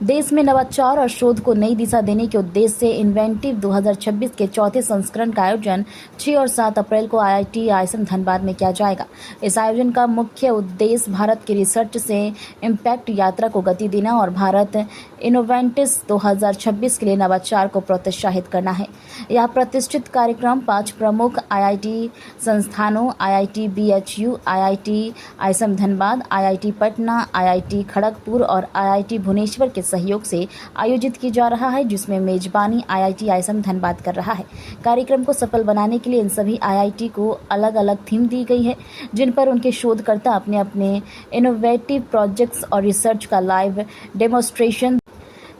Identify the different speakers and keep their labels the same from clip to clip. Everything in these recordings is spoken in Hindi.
Speaker 1: देश में नवाचार और शोध को नई दिशा देने के उद्देश्य से इन्वेंटिव 2026 के चौथे संस्करण का आयोजन 6 और 7 अप्रैल को IIT आईएसएम धनबाद में किया जाएगा। इस आयोजन का मुख्य उद्देश्य भारत की रिसर्च से इम्पैक्ट यात्रा को गति देना और भारत इनोवेटिव्स 2026 के लिए नवाचार को प्रोत्साहित करना है। यह प्रतिष्ठित कार्यक्रम 5 प्रमुख IIT संस्थानों IIT BHU, IIT ISM Dhanbad, IIT Patna, IIT Kharagpur और IIT भुवनेश्वर के सहयोग से आयोजित किया जा रहा है, जिसमें मेजबानी IIT आईएसएम धनबाद कर रहा है। कार्यक्रम को सफल बनाने के लिए इन सभी IIT को अलग अलग थीम दी गई है, जिन पर उनके शोधकर्ता अपने अपने इनोवेटिव प्रोजेक्ट्स और रिसर्च का लाइव डेमोन्स्ट्रेशन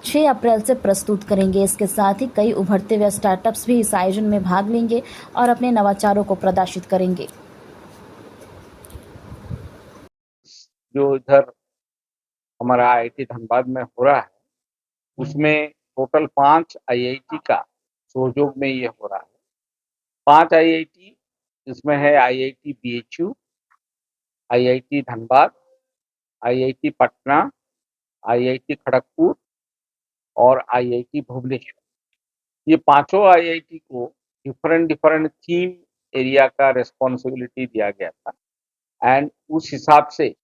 Speaker 1: 6 अप्रैल से प्रस्तुत करेंगे। इसके साथ ही कई उभरते हुए स्टार्टअप्स भी इस आयोजन में भाग लेंगे और अपने नवाचारों को प्रदर्शित करेंगे।
Speaker 2: जो इधर हमारा IIT धनबाद में हो रहा है, उसमें टोटल 5 IIT का सहयोग में ये हो रहा है। 5 IIT इसमें है IIT BHU, IIT Dhanbad, IIT Patna, IIT Kharagpur और IIT भुवनेश्वर। ये पांचों IIT को डिफरेंट थीम एरिया का रेस्पॉन्सिबिलिटी दिया गया था एंड उस हिसाब से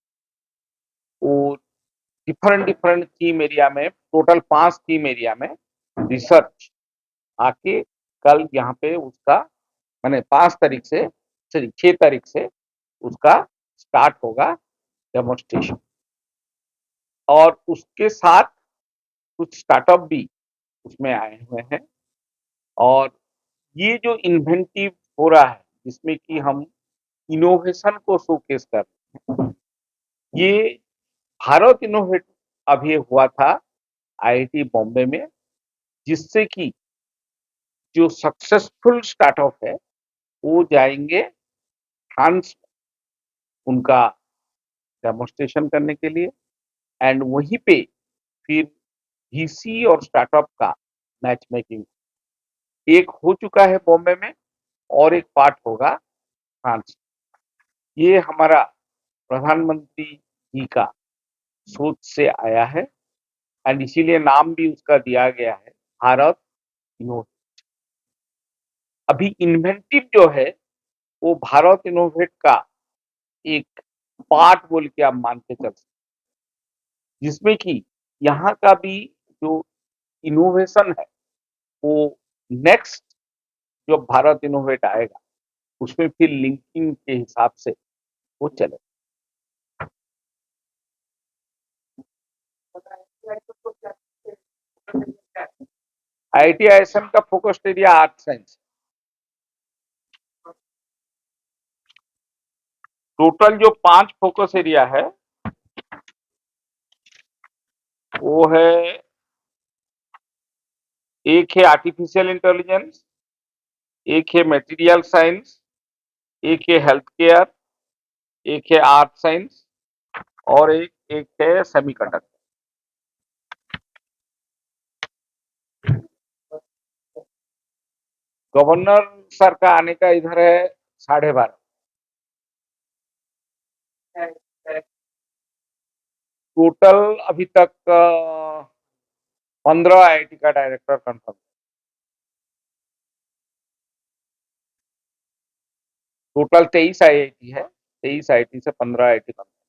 Speaker 2: वो डिफरेंट थीम एरिया में टोटल 5 थीम एरिया में रिसर्च आके कल यहाँ पे उसका मैंने 5 तारीख से 6 तारीख से उसका स्टार्ट होगा डेमोन्स्ट्रेशन। और उसके साथ कुछ स्टार्टअप भी उसमें आए हुए हैं और ये जो इन्वेंटिव हो रहा है जिसमें कि हम इनोवेशन को शोकेस कर रहे हैं, ये भारत इनोवेट अभी हुआ था IIT बॉम्बे में, जिससे कि जो सक्सेसफुल स्टार्टअप है वो जाएंगे फ्रांस उनका डेमोन्स्ट्रेशन करने के लिए एंड वहीं पे फिर VC और स्टार्टअप का मैच मेकिंग एक हो चुका है बॉम्बे में और एक पार्ट होगा फ्रांस। ये हमारा प्रधानमंत्री जी का सोच से आया है एंड इसीलिए नाम भी उसका दिया गया है भारत इनोवेट। अभी इन्वेंटिव जो है वो भारत इनोवेट का एक पार्ट बोल के आप मान के चल सकते, जिसमें कि यहाँ का भी जो इनोवेशन है वो नेक्स्ट जो भारत इनोवेट आएगा उसमें फिर लिंकिंग के हिसाब से वो चले। IIT ISM का focused area art science. Total जो 5 फोकस एरिया है वो है, एक है आर्टिफिशियल इंटेलिजेंस, एक है मटेरियल साइंस, एक है हेल्थ केयर, एक है आर्ट साइंस और एक है सेमीकंडक्टर। गवर्नर सर का आने का इधर है 12:30। टोटल अभी तक 15 IIT का डायरेक्टर कंफर्म। टोटल 23 IIT है, 23 IIT से 15 IIT कंफर्म।